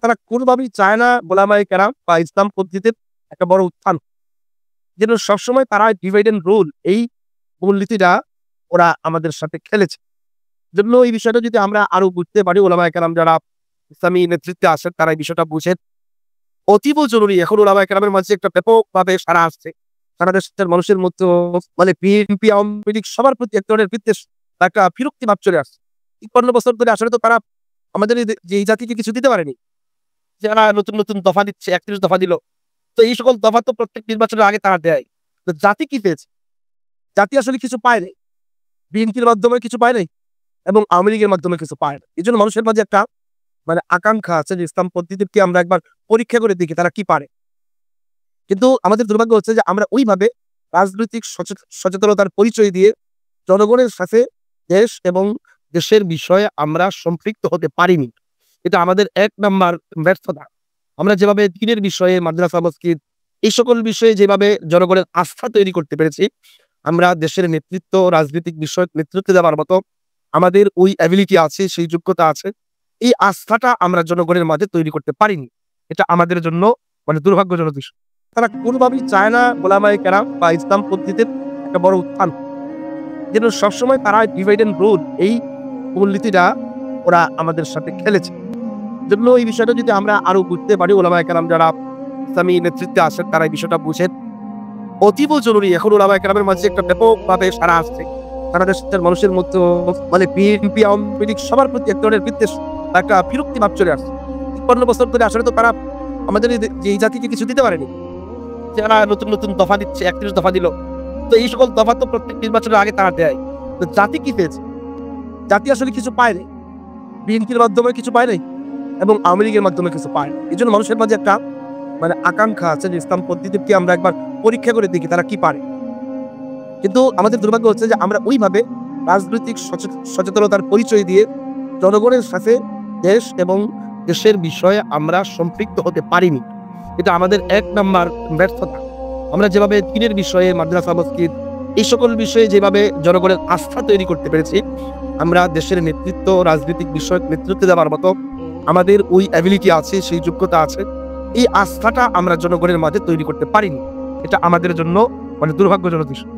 তারা কোনোভাবেই চায় না ওলামায়ে কেরাম বা ইসলাম পদ্ধতির একটা বড় উত্থান। যেন সবসময় তারা ডিভাইড এন্ড রুল এই মূলনীতিটা ওরা আমাদের সাথে খেলেছে। জন্য এই বিষয়টা যদি আমরা আরো বুঝতে পারি, ওলামায়ে কেরাম যারা ইসলামী নেতৃত্বে আছেন তারা এই বিষয়টা বুঝেন। অতীব জরুরি। এখন ওলামায়ে কেরামের মাঝে একটা ব্যাপকভাবে সাড়া আসছে। সারা দেশের মানুষের মধ্যে মানে বিএনপি, আওয়ামী লীগ সবার প্রতি এক ধরনের বিদ্বেষ বা একটা বিরক্তি ভাব চলে আসছে। ৫৩ বছর ধরে আসলে তো তারা আমাদের এই জাতিকে কিছু দিতে পারেনি। যারা নতুন নতুন দফা দিচ্ছে, ৩১ দফা দিল। তো এই সকল দফা তো প্রত্যেক নির্বাচনের আগে তারা দেয়। তো জাতি কি পেয়েছে? জাতি আসলে কিছু পায় নাই। বিএনপির মাধ্যমে কিছু পায় নাই এবং আওয়ামী লীগের মাধ্যমে কিছু পায় না। এজন্য মানুষের মাঝে একটা মানে আকাঙ্ক্ষা আছে যে ইসলাম পদ্ধতিকে আমরা একবার পরীক্ষা করে দেখি তারা কি পারে। কিন্তু আমাদের দুর্ভাগ্য হচ্ছে যে আমরা ওইভাবে রাজনৈতিক সচেতনতার পরিচয় দিয়ে জনগণের সাথে দেশ এবং দেশের বিষয়ে আমরা সম্পৃক্ত হতে পারিনি। এটা আমাদের ১ নাম্বার ব্যর্থতা। আমরা যেভাবে দ্বীনের বিষয়ে মাদ্রাসা, মসজিদ এই সকল বিষয়ে যেভাবে জনগণের আস্থা তৈরি করতে পেরেছি, আমরা দেশের নেতৃত্ব, রাজনৈতিক বিষয়ক নেতৃত্ব দেওয়ার মতো আমাদের ওই অ্যাবিলিটি আছে, সেই যোগ্যতা আছে। এই আস্থাটা আমরা জনগণের মাঝে তৈরি করতে পারিনি। এটা আমাদের জন্য মানে দুর্ভাগ্যজনক বিষয়। তারা কোনোভাবেই চায় না ওলামায়ে কেরাম বা ইসলাম পদ্ধতির একটা বড় উত্থান। যেন সবসময় তারা ডিভাইড এন্ড রুল এই মূলনীতিটা ওরা আমাদের সাথে খেলেছে। জন্য এই বিষয়টা যদি আমরা আরো বুঝতে পারি, ওলামায়ে কেরাম যারা ইসলামী নেতৃত্বে আছেন তারা এই বিষয়টা বুঝেন। অতীব জরুরি। এখন ওলামায়ে কেরামের মাঝে একটা ব্যাপকভাবে সাড়া আসছে। সারা দেশের মানুষের মধ্যে মানে বিএনপি, আওয়ামী লীগ সবার প্রতি এক ধরনের বিদ্বেষ বা একটা বিরক্তি ভাব চলে আসছে। ৫৩ বছর ধরে আসলে তো তারা আমাদের এই জাতিকে কিছু দিতে পারেনি। যারা নতুন নতুন দফা দিচ্ছে, ৩১ দফা দিল। তো এই সকল দফা তো প্রত্যেক নির্বাচনের আগে তারা দেয়। তো জাতি কি পেয়েছে? জাতি আসলে কিছু পায় নাই। বিএনপির মাধ্যমে কিছু পায় নাই এবং আওয়ামী লীগের মাধ্যমে কিছু পায় না। এজন্য মানুষের মাঝে একটা মানে আকাঙ্ক্ষা আছে যে ইসলাম পদ্ধতিকে আমরা একবার পরীক্ষা করে দেখি তারা কি পারে। কিন্তু আমাদের দুর্ভাগ্য হচ্ছে যে আমরা ওইভাবে রাজনৈতিক সচেতনতার পরিচয় দিয়ে জনগণের সাথে দেশ এবং দেশের বিষয়ে আমরা সম্পৃক্ত হতে পারিনি। এটা আমাদের ১ নাম্বার ব্যর্থতা। আমরা যেভাবে দ্বীনের বিষয়ে মাদ্রাসা, মসজিদ এই সকল বিষয়ে যেভাবে জনগণের আস্থা তৈরি করতে পেরেছি, আমরা দেশের নেতৃত্ব, রাজনৈতিক বিষয়ক নেতৃত্ব দেওয়ার মতো আমাদের ওই অ্যাবিলিটি আছে, সেই যোগ্যতা আছে। এই আস্থাটা আমরা জনগণের মাঝে তৈরি করতে পারিনি। এটা আমাদের জন্য মানে দুর্ভাগ্যজনক বিষয়।